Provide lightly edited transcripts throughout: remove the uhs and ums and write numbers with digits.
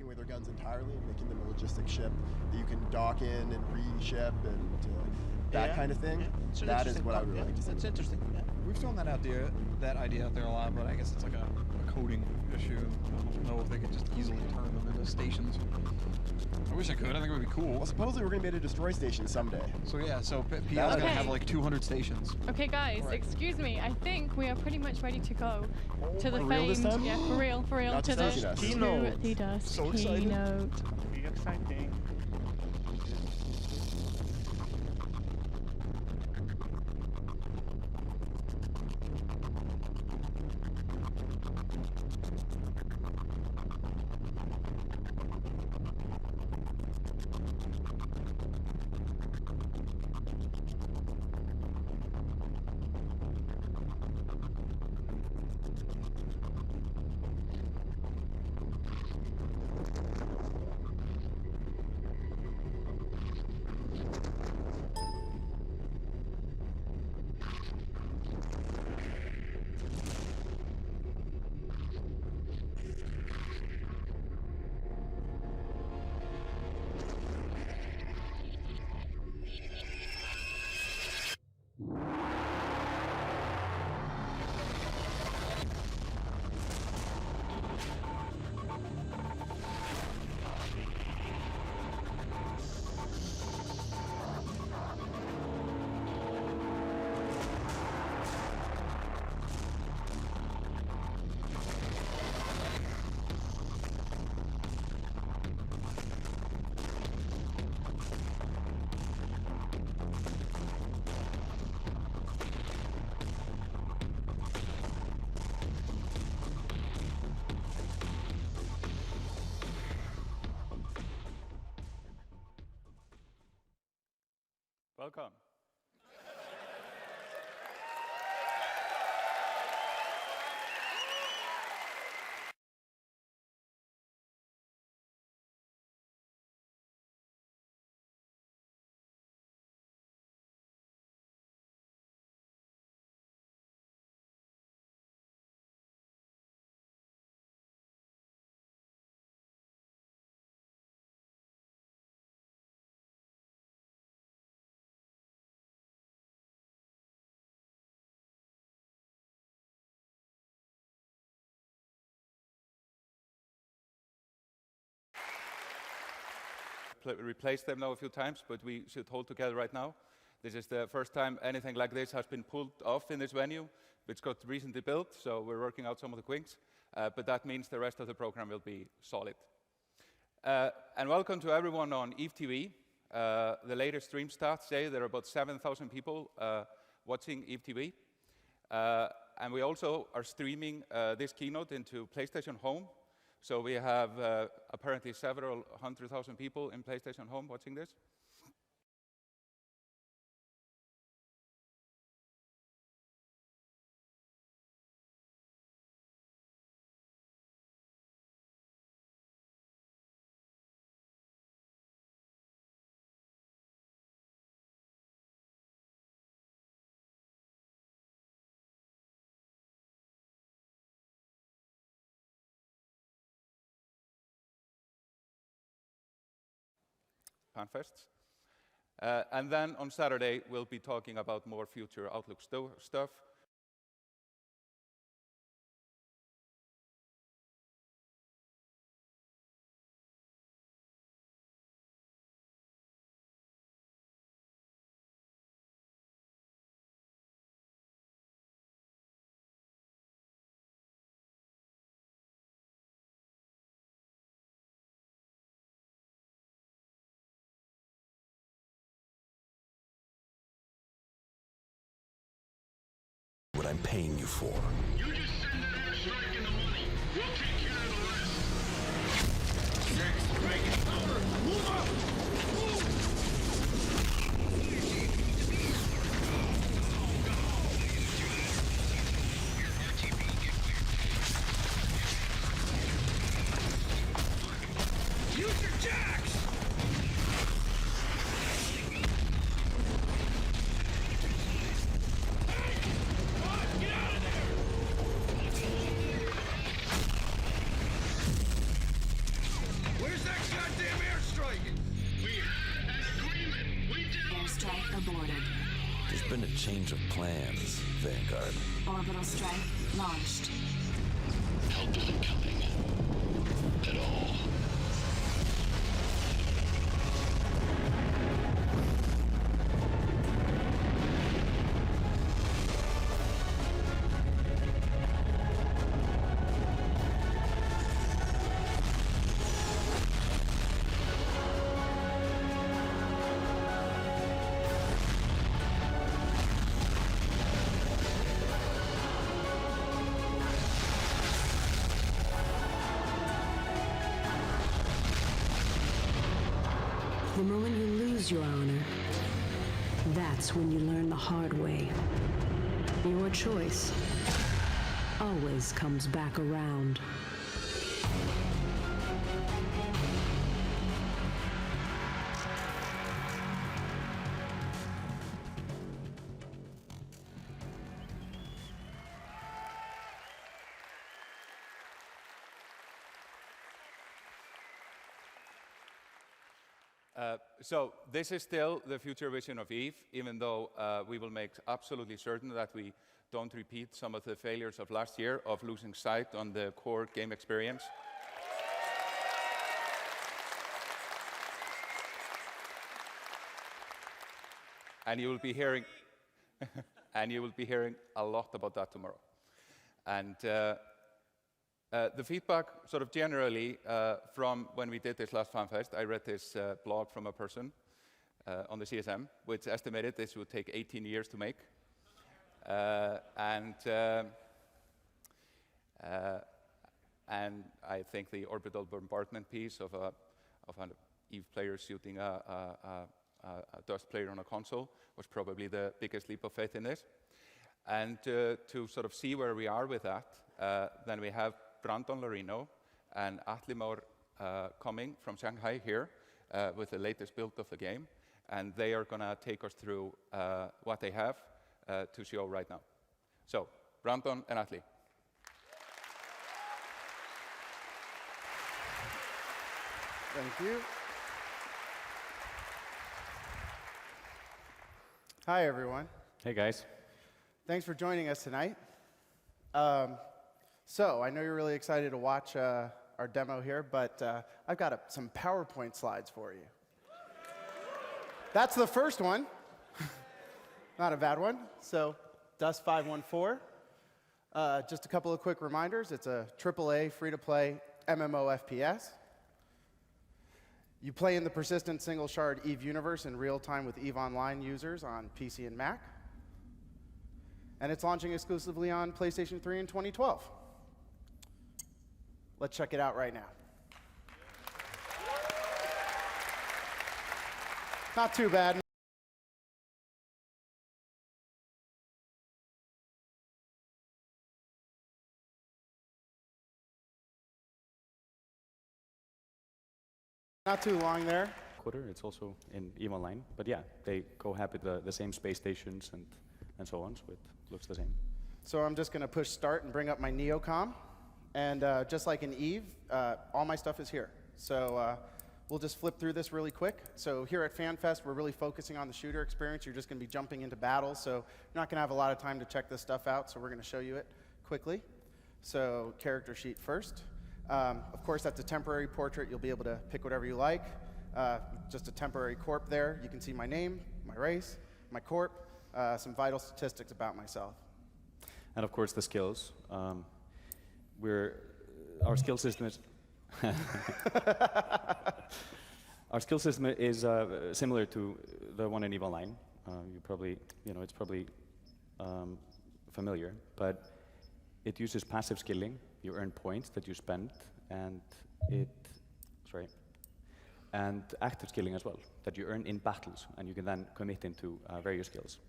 away their guns entirely and making them a logistic ship that you can dock in and re-ship and that kind of thing. Yeah. That is what I would really like to see. It's interesting. Yeah. We've thrown that idea out there a lot, but I guess it's like a coding issue. I don't know if they could just easily turn them into stations. I wish I could. I think it would be cool. Well, supposedly we're going to be able to destroy stations someday. So yeah, so PL's going to have like 200 stations. Okay, guys, excuse me. I think we are pretty much ready to go to the For real this famed, time? yeah, for real, Not to just the us. Keynote. to the dust So excited. keynote. Be exciting. Welcome. Replaced them now a few times, but we should hold together right now. This is the first time anything like this has been pulled off in this venue. It's got recently built, so we're working out some of the kinks, but that means the rest of the program will be solid. And welcome to everyone on Eve TV. The latest stream stats say there are about 7,000 people watching Eve TV. And we also are streaming this keynote into PlayStation Home. So we have apparently several 100,000 people in PlayStation Home watching this. Panfests. And then on Saturday, we'll be talking about more future Outlook stuff. What I'm paying you for. You just send an airstrike and the money. We'll take care of the rest. Next, break it. Move up! Move! Use your jacks! Get out of there! boarded. There's been a change of plans, Vanguard. Orbital strike launched. Help isn't coming. At all. The moment you lose your honor, that's when you learn the hard way. Your choice always comes back around. So this is still the future vision of EVE, even though we will make absolutely certain that we don't repeat some of the failures of last year of losing sight on the core game experience. And you will be hearing, a lot about that tomorrow. And the feedback, sort of generally, from when we did this last FanFest, I read this blog from a person on the CSM, which estimated this would take 18 years to make. And I think the orbital bombardment piece of an EVE player shooting a Dust player on a console was probably the biggest leap of faith in this. And to sort of see where we are with that, then we have Brandon Lorino and Atli Már coming from Shanghai here with the latest build of the game. And they are going to take us through what they have to show right now. So, Brandon and Atli. Thank you. Hi, everyone. Hey, guys. Thanks for joining us tonight. So, I know you're really excited to watch our demo here, but I've got some PowerPoint slides for you. That's the first one. Not a bad one. So, Dust 514. Just a couple of quick reminders. It's a AAA, free-to-play MMO FPS. You play in the persistent single-shard EVE universe in real time with EVE Online users on PC and Mac. And it's launching exclusively on PlayStation 3 in 2012. Let's check it out right now. Not too bad. Not too long there. It's also in EVE Online, but yeah, they cohabit the same space stations and so on, so it looks the same. So I'm just going to push start and bring up my Neocom. And just like in EVE, all my stuff is here. So we'll just flip through this really quick. So here at FanFest, we're really focusing on the shooter experience. You're just going to be jumping into battles, so you're not going to have a lot of time to check this stuff out, so we're going to show you it quickly. So character sheet first. Of course, that's a temporary portrait. You'll be able to pick whatever you like. Just a temporary corp there. You can see my name, my race, my corp, some vital statistics about myself. And of course, the skills. Our skill system is our skill system is similar to the one in EVE Online. You probably, it's probably familiar, but it uses passive skilling. You earn points that you spend, and and active skilling as well, that you earn in battles, and you can then commit into various skills.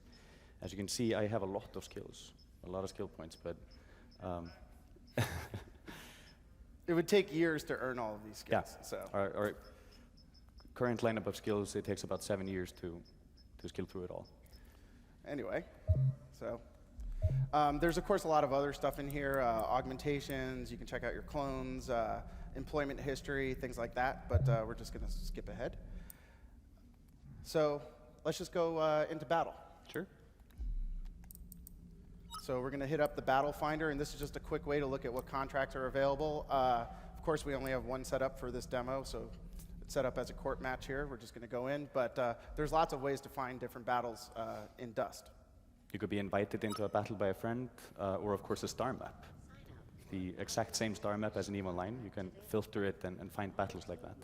As you can see, I have a lot of skills, a lot of skill points, but it would take years to earn all of these skills. Yeah. So Our current lineup of skills, it takes about 7 years to skill through it all. Anyway, so there's of course a lot of other stuff in here, augmentations. You can check out your clones, employment history, things like that. But we're just going to skip ahead. So let's just go into battle. Sure. So we're going to hit up the battle finder, and this is just a quick way to look at what contracts are available. Of course, we only have one set up for this demo, so it's set up as a court match here. We're just going to go in, but there's lots of ways to find different battles in Dust. You could be invited into a battle by a friend, or of course a star map. The exact same star map as an EVE Online. You can filter it and find battles like that.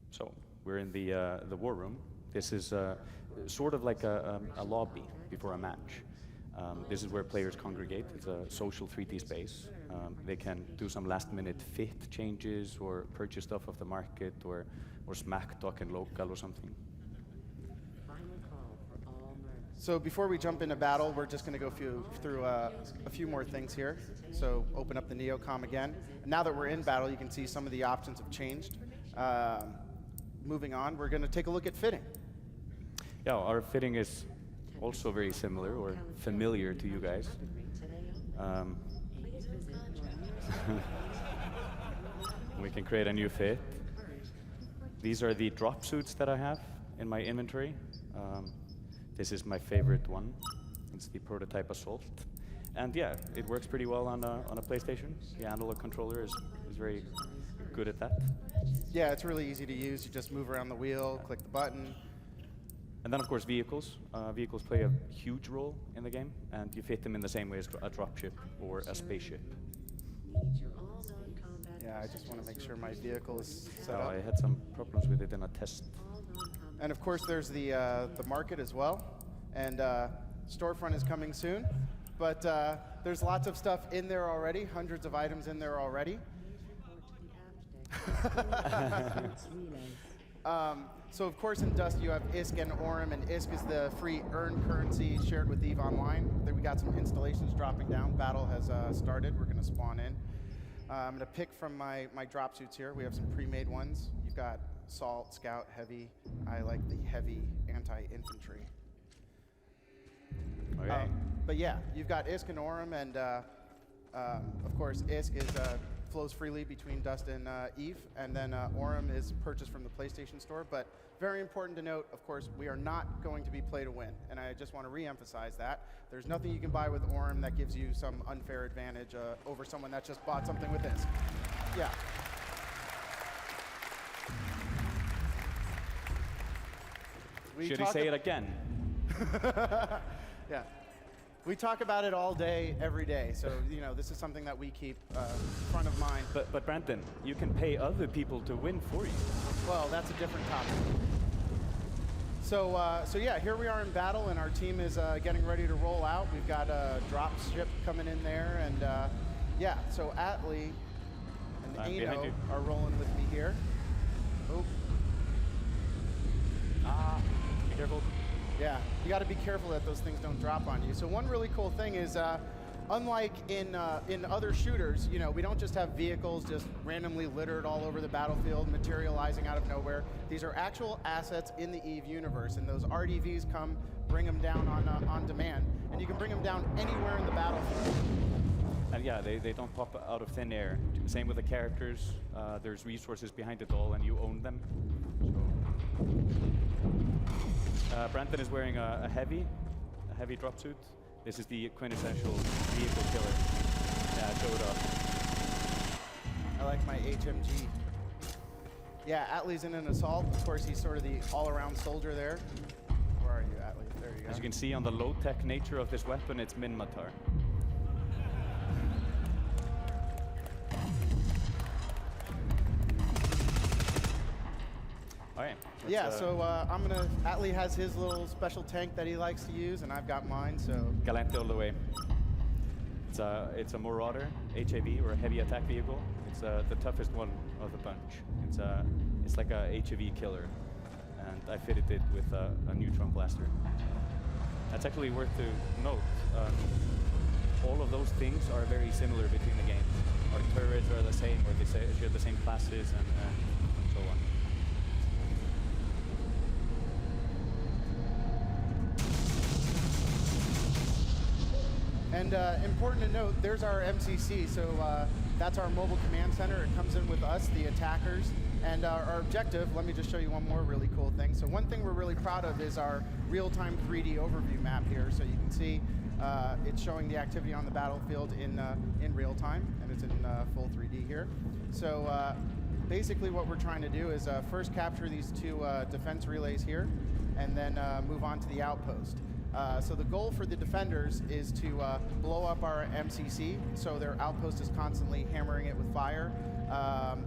So we're in the war room. This is sort of like a lobby before a match. This is where players congregate. It's a social 3D space. They can do some last-minute fit changes or purchase stuff off the market or smack talk and local or something. So before we jump into battle, we're just going to go through a few more things here. So open up the Neocom again. Now that we're in battle, you can see some of the options have changed. Moving on, we're going to take a look at fitting. Yeah, our fitting is also very similar or familiar to you guys. We can create a new fit. These are the drop suits that I have in my inventory. This is my favorite one. It's the Prototype Assault. And yeah, it works pretty well on a PlayStation. The analog controller is very good at that. Yeah, it's really easy to use. You just move around the wheel, click the button. And then, of course, vehicles. Vehicles play a huge role in the game, and you fit them in the same way as a dropship or a spaceship. Yeah, I just want to make sure my vehicle is set up. I had some problems with it in a test. And of course, there's the market as well, and storefront is coming soon. But there's lots of stuff in there already, hundreds of items in there already. So of course in Dust you have ISK and Orem, and ISK is the free earn currency shared with EVE Online. Then we got some installations dropping down. Battle has started. We're going to spawn in. I'm going to pick from my drop suits here. We have some pre-made ones. You've got Assault, Scout, Heavy. I like the Heavy anti-infantry. Okay. But yeah, you've got ISK and Orem, and of course ISK is flows freely between Dust and EVE, and then Orem is purchased from the PlayStation Store. But very important to note, of course, we are not going to be play to win, and I just want to re-emphasize that. There's nothing you can buy with Orem that gives you some unfair advantage over someone that just bought something with ISK. Yeah. Should he say it again? Yeah. We talk about it all day, every day. So, you know, this is something that we keep front of mind. But Brandon, you can pay other people to win for you. Well, that's a different topic. So yeah, here we are in battle, and our team is getting ready to roll out. We've got a drop ship coming in there, and yeah, so Atlee and Ano are rolling with me here. Oh. Be careful. Yeah, you got to be careful that those things don't drop on you. So one really cool thing is, unlike in other shooters, you know, we don't just have vehicles just randomly littered all over the battlefield, materializing out of nowhere. These are actual assets in the EVE universe, and those RDVs come, bring them down on demand, and you can bring them down anywhere in the battlefield. And yeah, they don't pop out of thin air. Same with the characters. There's resources behind it all, and you own them. So. Brandon is wearing a heavy drop suit. This is the quintessential vehicle killer. Yeah, show it off. I like my HMG. Yeah, Atlee's in an assault. Of course, he's sort of the all-around soldier there. Where are you, Atlee? There you go. As you can see on the low-tech nature of this weapon, it's Minmatar. All right. Yeah, so Atlee has his little special tank that he likes to use, and I've got mine, so. Galante all the way. It's a Marauder, HAV, or a heavy attack vehicle. It's the toughest one of the bunch. It's like a HAV killer, and I fitted it with a neutron blaster. That's actually worth to note. All of those things are very similar between the games. Our turrets are the same, or they share the same classes, and so on. And important to note, there's our MCC. So that's our mobile command center. It comes in with us, the attackers. And our objective, let me just show you one more really cool thing. So one thing we're really proud of is our real-time 3D overview map here. So you can see it's showing the activity on the battlefield in real time, and it's in full 3D here. So basically what we're trying to do is first capture these two defense relays here, and then move on to the outpost. So the goal for the defenders is to blow up our MCC, so their outpost is constantly hammering it with fire,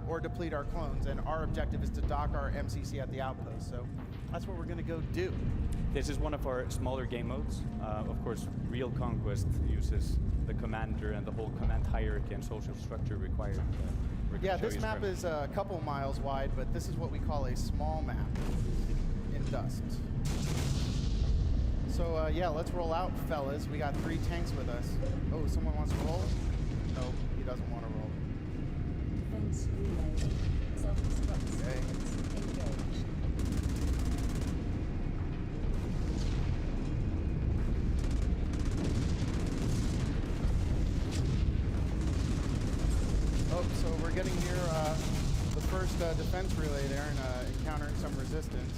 or deplete our clones. And our objective is to dock our MCC at the outpost. So that's what we're going to go do. This is one of our smaller game modes. Of course, Real Conquest uses the commander and the whole command hierarchy and social structure required. Yeah, this map is a couple miles wide, but this is what we call a small map in Dust. So yeah, let's roll out, fellas. We got 3 tanks with us. Oh, someone wants to roll? No, he doesn't want to roll. Defense relay. Self-destruct sequence engaged. Oh, so we're getting near the first defense relay there and encountering some resistance.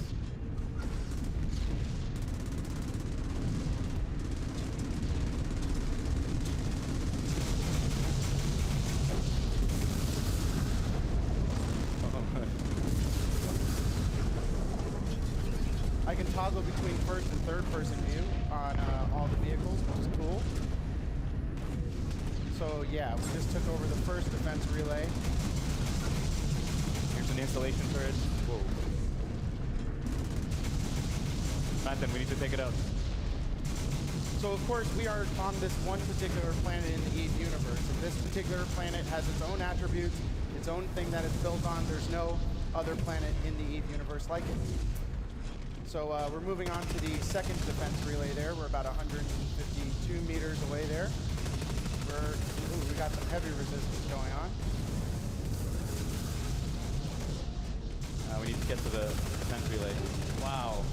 I can toggle between first and third person view on all the vehicles, which is cool. So yeah, we just took over the first defense relay. Here's an installation turret. Whoa. Manton, we need to take it out. So of course we are on this one particular planet in the EVE universe. And this particular planet has its own attributes, its own thing that it's built on. There's no other planet in the EVE universe like it. So we're moving on to the second defense relay there. We're about 152 meters away there. We got some heavy resistance going on. We need to get to the defense relay. Wow.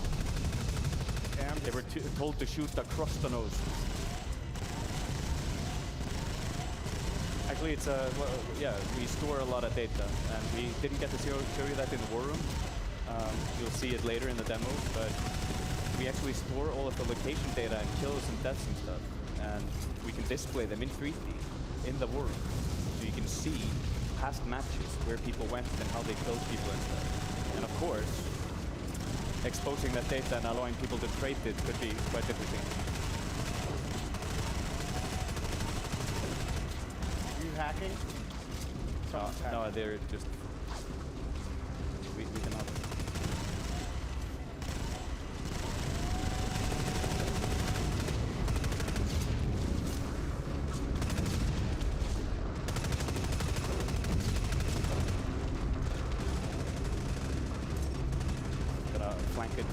Okay, they were told to shoot across the nose. Actually, it's well, yeah, we store a lot of data, and we didn't get to show you that in the war room. You'll see it later in the demo, but we actually store all of the location data and kills and deaths and stuff, and we can display them in 3D in the war room, so you can see past matches where people went and how they killed people and stuff. And of course, exposing that data and allowing people to trade it could be quite interesting. Are you hacking? No, they're just... We cannot... Flank it.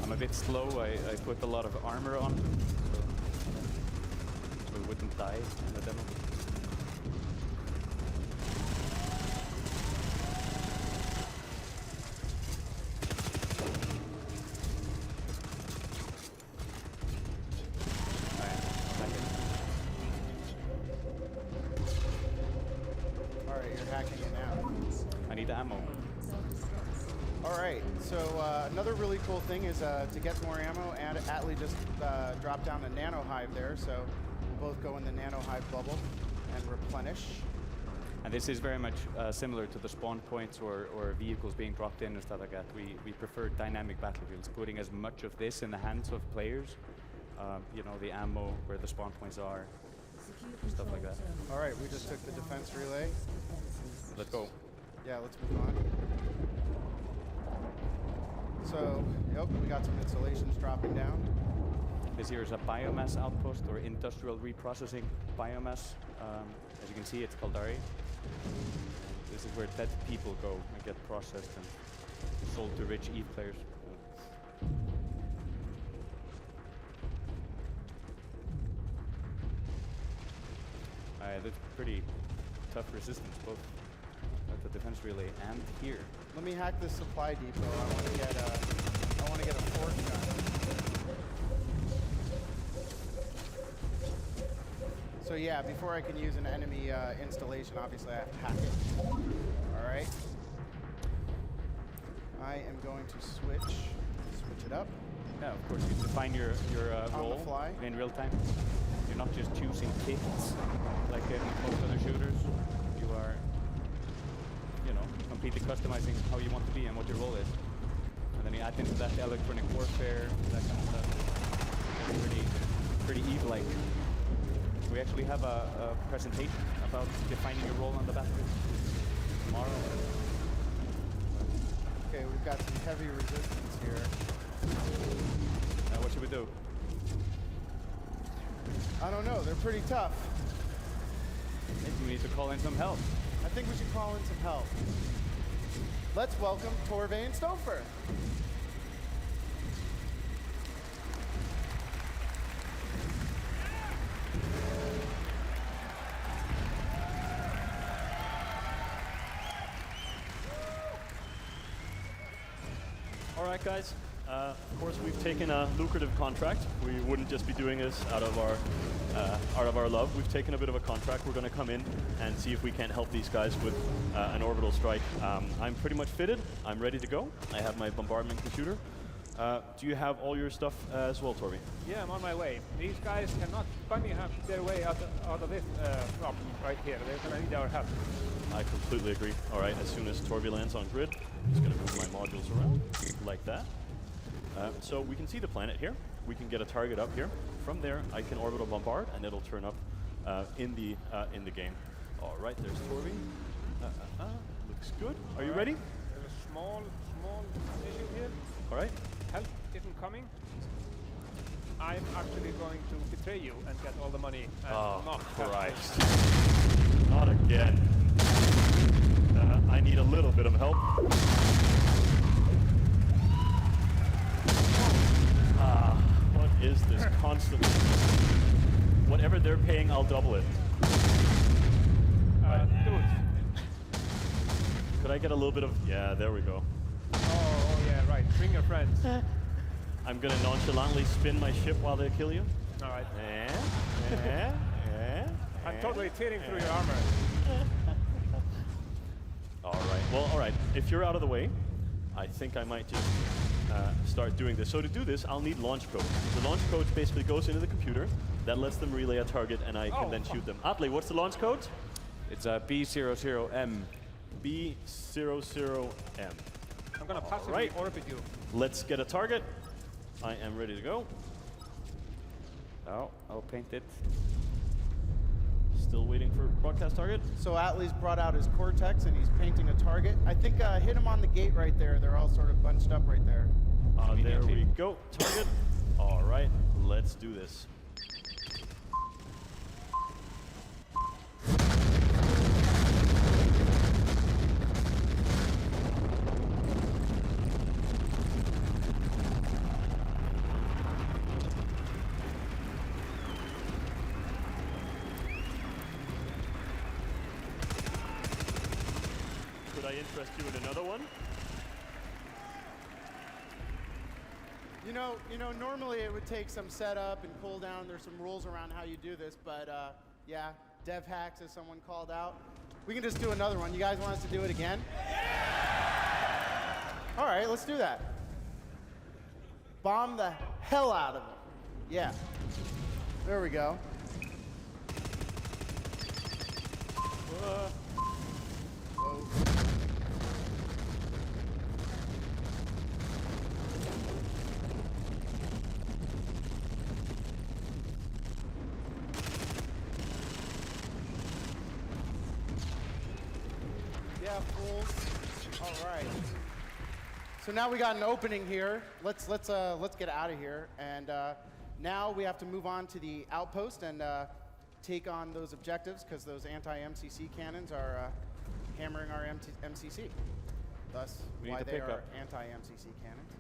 I'm a bit slow. I put a lot of armor on, so we wouldn't die in the demo. I need ammo. Alright, so another really cool thing is to get more ammo, and Atlee just dropped down a nano hive there, so we'll both go in the nano hive bubble and replenish. And this is very much similar to the spawn points or vehicles being dropped in and stuff like that. We prefer dynamic battlefields, putting as much of this in the hands of players. You know, the ammo, where the spawn points are, stuff like that. Alright, we just took the defense relay. Let's go. Yeah, let's move on. So, yep, we got some installations dropping down. This here is a biomass outpost, or industrial reprocessing biomass. As you can see, it's called Dari. This is where dead people go and get processed and sold to rich EVE players. That's pretty tough resistance, both at the defense relay and here. Let me hack this supply depot. I want to get I want to get a force gun. So yeah, before I can use an enemy installation, obviously I have to hack it. All right. I am going to switch it up. Yeah, of course, you define your role On the fly. in real time. You're not just choosing kits like in most other shooters. You are, completely customizing how you want to be and what your role is. And then you add into that the electronic warfare, that kind of stuff. It's pretty Eve-like. We actually have a presentation about defining your role on the battlefield tomorrow. Okay, we've got some heavy resistance here. What should we do? I don't know, they're pretty tough. I think we need to call in some help. I think we should call in some help. Let's welcome Torve and Stouffer. All right, guys. Of course, we've taken a lucrative contract. We wouldn't just be doing this out of our love. We've taken a bit of a contract. We're going to come in and see if we can't help these guys with an orbital strike. I'm pretty much fitted. I'm ready to go. I have my bombardment computer. Do you have all your stuff as well, Torby? Yeah, I'm on my way. These guys cannot funny have their way out of this problem right here. They're going to need our help. I completely agree. All right, as soon as Torby lands on grid, I'm just going to move my modules around like that. So we can see the planet here. We can get a target up here. From there, I can orbital bombard, and it'll turn up in the game. All right, there's Torby. Looks good. Are you ready? There's a small issue here. All right. Help isn't coming. I'm actually going to betray you and get all the money. And not Christ. Not again. I need a little bit of help. What is this constantly? Whatever they're paying, I'll double it. Dude. Could I get a little bit of... Yeah, there we go. Oh, yeah, right. Bring your friends. I'm going to nonchalantly spin my ship while they kill you. All right. Yeah. I'm totally tearing through your armor. All right. Well, all right. If you're out of the way, I think I might just start doing this. So to do this, I'll need launch codes. The launch code basically goes into the computer. That lets them relay a target, and I can then shoot them. Atle, what's the launch code? It's B00M. B00M. I'm going to passively orbit you. Let's get a target. I am ready to go. Oh, I'll paint it. Still waiting for broadcast target. So Atle's brought out his Cortex and he's painting a target. I think hit him on the gate right there. They're all sort of bunched up right there. There we go. Target. All right, let's do this. Could I interest you in another one? You know, normally it would take some setup and cool down. There's some rules around how you do this, but yeah, dev hacks, as someone called out. We can just do another one. You guys want us to do it again? All right, let's do that. Bomb the hell out of them. Yeah. There we go. Whoa. Yeah, fools. All right. So now we got an opening here. Let's get out of here. And now we have to move on to the outpost and take on those objectives, because those anti-MCC cannons are hammering our MCC. Thus, why they are anti-MCC cannons.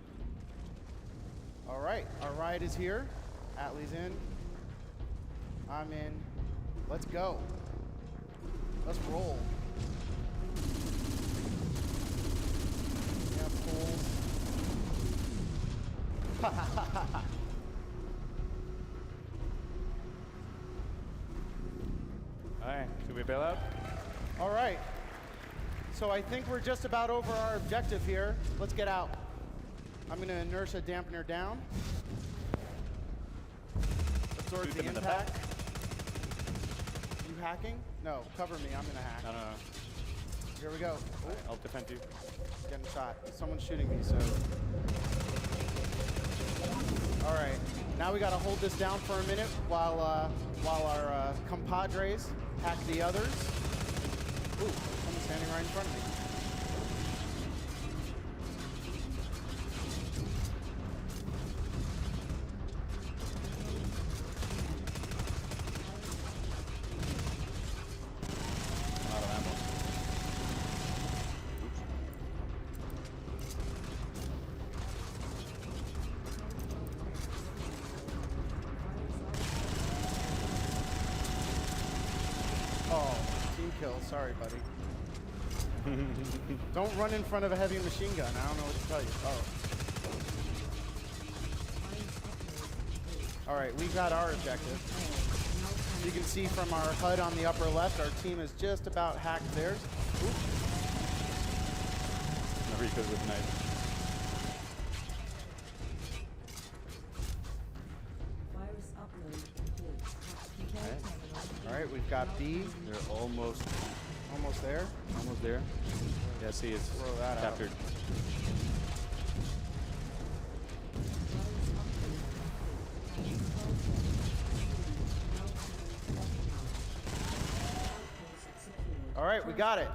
All right, our ride is here. Atle's in. I'm in. Let's go. Let's roll. Yeah, fools. All right, should we bail out? All right. So I think we're just about over our objective here. Let's get out. I'm going to inertia dampener down. Absorb the impact. You hacking? No, cover me. I'm going to hack. No. Here we go. Right, I'll defend you. Getting shot. Someone's shooting me, so. All right. Now we got to hold this down for a minute while our compadres hack the others. Ooh, someone's standing right in front of me. Sorry, buddy. Don't run in front of a heavy machine gun. I don't know what to tell you. Oh. All right, we got our objective. You can see from our HUD on the upper left, our team has just about hacked theirs. Mariko's with knife. All right, we've got B. They're almost there. Almost there. Yeah, see, it's throw that captured. All right, we got it.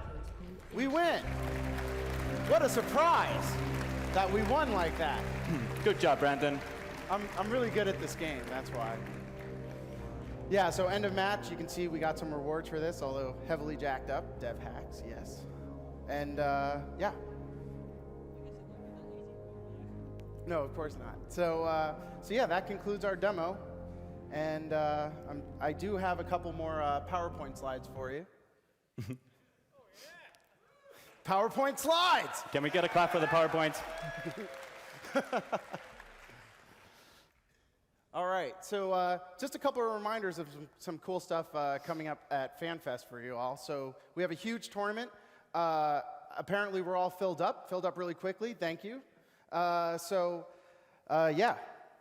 We win. What a surprise that we won like that. Good job, Brandon. I'm really good at this game, that's why. Yeah, so end of match, you can see we got some rewards for this, although heavily jacked up. Dev hacks, yes. And yeah. No, of course not. So yeah, that concludes our demo. And I do have a couple more PowerPoint slides for you. PowerPoint slides! Can we get a clap for the PowerPoint? All right, so just a couple of reminders of some cool stuff coming up at FanFest for you all. So we have a huge tournament. Apparently we're all filled up really quickly. Thank you. Yeah,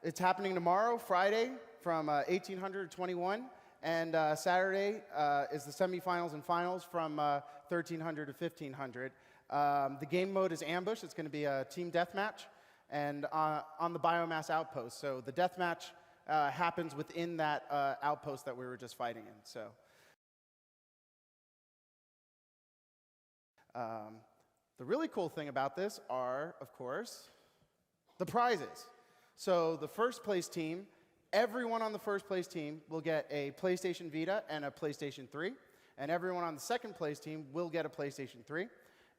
it's happening tomorrow, Friday, from 1800 to 21, and Saturday is the semifinals and finals from 1300 to 1500. The game mode is ambush. It's going to be a team deathmatch, and on the biomass outpost. So the deathmatch happens within that outpost that we were just fighting in. So the really cool thing about this are, of course, the prizes. So the first place team, everyone on the first place team will get a PlayStation Vita and a PlayStation 3, and everyone on the second place team will get a PlayStation 3.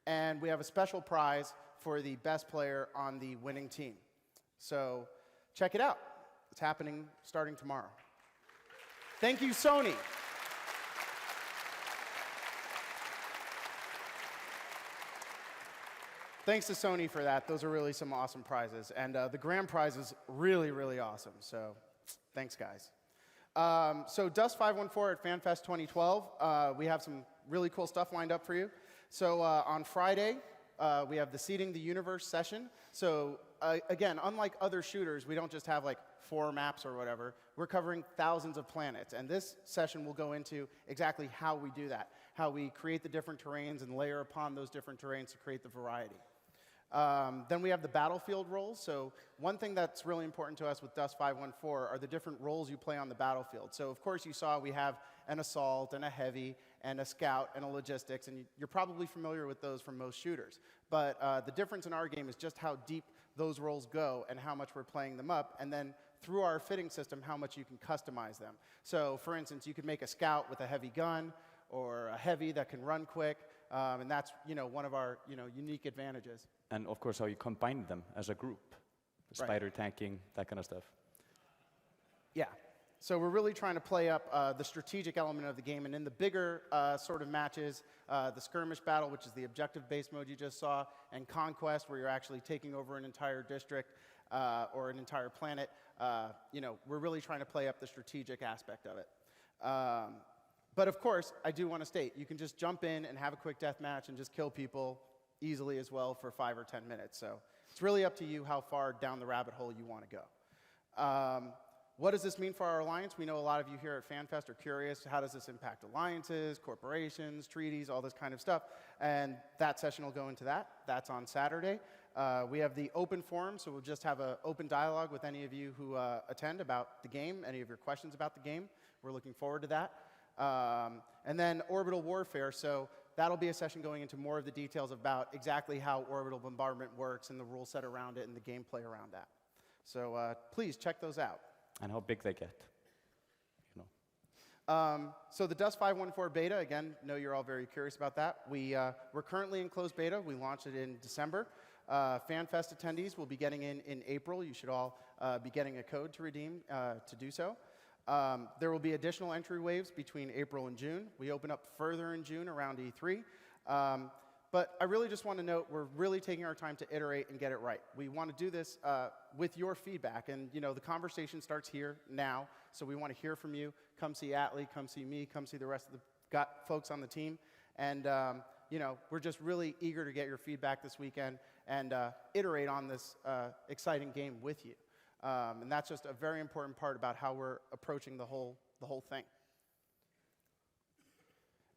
And we have a special prize for the best player on the winning team. So check it out. It's happening starting tomorrow. Thank you, Sony. Thanks to Sony for that. Those are really some awesome prizes. And the grand prize is really, really awesome. So thanks, guys. So Dust 514 at FanFest 2012. We have some really cool stuff lined up for you. So on Friday, we have the Seeding the Universe session. So again, unlike other shooters, we don't just have like 4 maps or whatever. We're covering thousands of planets. And this session will go into exactly how we do that, how we create the different terrains and layer upon those different terrains to create the variety. Then we have the battlefield roles. So one thing that's really important to us with Dust 514 are the different roles you play on the battlefield. So of course you saw we have an assault and a heavy and a scout and a logistics, and you're probably familiar with those from most shooters. But the difference in our game is just how deep those roles go and how much we're playing them up, and then through our fitting system, how much you can customize them. So for instance, you could make a scout with a heavy gun or a heavy that can run quick, and that's one of our unique advantages. And of course, how you combine them as a group. Spider tanking, that kind of stuff. Yeah. So we're really trying to play up the strategic element of the game. And in the bigger sort of matches, the skirmish battle, which is the objective-based mode you just saw, and conquest, where you're actually taking over an entire district, or an entire planet, we're really trying to play up the strategic aspect of it. But of course, I do want to state, you can just jump in and have a quick death match and just kill people easily as well for 5 or 10 minutes. So it's really up to you how far down the rabbit hole you want to go. What does this mean for our alliance? We know a lot of you here at FanFest are curious, how does this impact alliances, corporations, treaties, all this kind of stuff? And that session will go into that. That's on Saturday. We have the open forum, so we'll just have an open dialogue with any of you who attend about the game, any of your questions about the game. We're looking forward to that. And then orbital warfare, so that'll be a session going into more of the details about exactly how orbital bombardment works and the rule set around it and the gameplay around that. So please check those out. And how big they get. So the Dust 514 beta, again, know you're all very curious about that. We're currently in closed beta. We launched it in December. FanFest attendees will be getting in April. You should all be getting a code to redeem to do so. There will be additional entry waves between April and June. We open up further in June around E3. But I really just want to note we're really taking our time to iterate and get it right. We want to do this with your feedback. And the conversation starts here now. So we want to hear from you. Come see Atlee, come see me, come see the rest of the folks on the team. And we're just really eager to get your feedback this weekend and iterate on this exciting game with you. And that's just a very important part about how we're approaching the whole thing.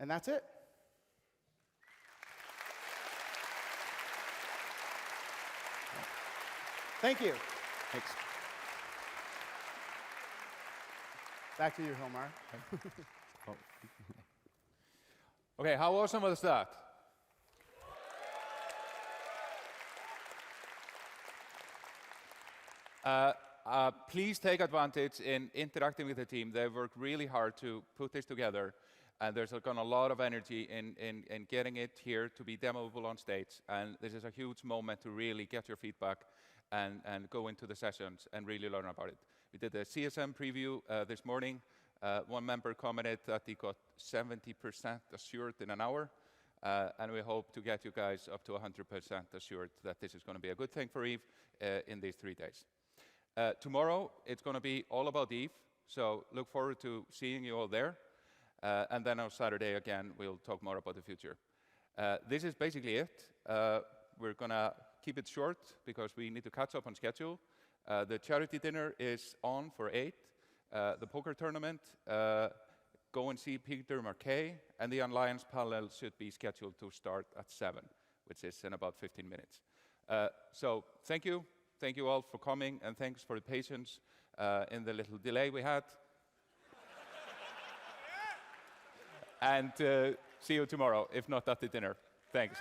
And that's it. Thank you. Thanks. Back to you, Hilmar. Oh. Okay, how awesome was that? Please take advantage in interacting with the team. They've worked really hard to put this together, and there's gone a lot of energy in getting it here to be demoable on stage. And this is a huge moment to really get your feedback and go into the sessions and really learn about it. We did a CSM preview this morning. One member commented that he got 70% assured in an hour, and we hope to get you guys up to 100% assured that this is going to be a good thing for EVE in these 3 days. Tomorrow, it's going to be all about EVE, so look forward to seeing you all there. And then on Saturday, again, we'll talk more about the future. This is basically it. We're going to keep it short because we need to catch up on schedule. The charity dinner is on for 8. The poker tournament, go and see Peter Marquet, and the Alliance panel should be scheduled to start at 7, which is in about 15 minutes. So thank you. Thank you all for coming, and thanks for the patience in the little delay we had. And see you tomorrow, if not at the dinner. Thanks.